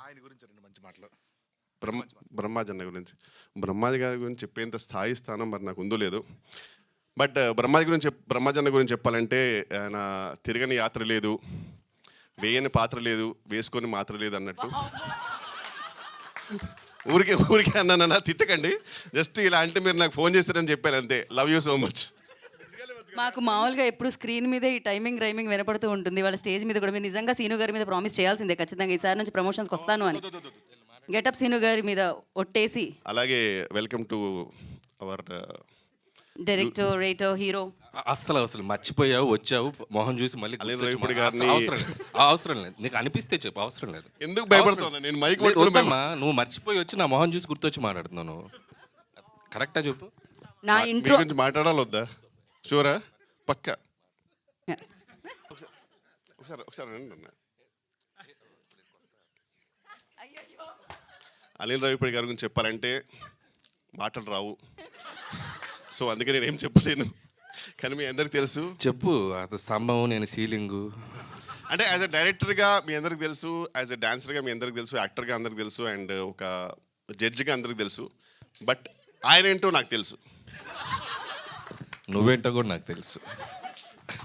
ఆయన గురించి రెండు మంచి మాటలు. బ్రహ్మాజీ అన్న గురించి, బ్రహ్మాజీ గారి గురించి చెప్పేంత స్థాయి స్థానం మరి నాకు ఉందో లేదు. బట్ బ్రహ్మాజీ అన్న గురించి చెప్పాలంటే ఆయన తిరగని యాత్ర లేదు, వేయని పాత్ర లేదు, వేసుకొని మాత్ర లేదు అన్నట్టు. ఊరికే అన్న తిట్టకండి, జస్ట్ ఇలా అంటే మీరు నాకు ఫోన్ చేస్తారని చెప్పాను అంతే. Love you so much. మాకు మామూలుగా ఎప్పుడు స్క్రీన్ మీదే ఈ టైమింగ్ రైమింగ్ వినపడుతూ ఉంటుంది. వాళ్ళ స్టేజ్ మీద కూడా మీరు నిజంగా సీను గారి మీద ప్రామిస్ చేయాల్సిందే ఖచ్చితంగా, ఈసారి నుంచి ప్రమోషన్స్కి వస్తాను అని. గెటప్ సీను గారి మీద ఒట్టేసి. అలాగే welcome to our director, writer, hero. అసలు మర్చిపోయావు, వచ్చావు, మొహం చూసి మళ్ళీ అవసరం లేదు. నీకు అనిపిస్తే చెప్పు, అవసరం లేదు. ఎందుకు భయపడుతున్నా నేను? మైక్ నువ్వు మర్చిపోయి వచ్చి నా మొహం చూసి గుర్తొచ్చి మాట్లాడుతున్నాను. కరెక్టా చెప్పు. నా ఇంట్రో గురించి మాట్లాడాలి వద్దా? షూరా? పక్కా? ఒకసారి అనిల్ రావిపూడి గారి గురించి చెప్పాలంటే మాటలు రావు, సో అందుకే నేనేం చెప్పలేను. కానీ మీ అందరికి తెలుసు. చెప్పు. అది స్తంభం, నేను సీలింగు. అంటే యాజ్ అ డైరెక్టర్గా మీ అందరికి తెలుసు, యాజ్ అ డాన్సర్గా మీ అందరికి తెలుసు, యాక్టర్గా అందరికి తెలుసు, అండ్ ఒక జడ్జిగా అందరికి తెలుసు. బట్ ఆయన ఏంటో నాకు తెలుసు. నువ్వేంటో కూడా నాకు తెలుసు.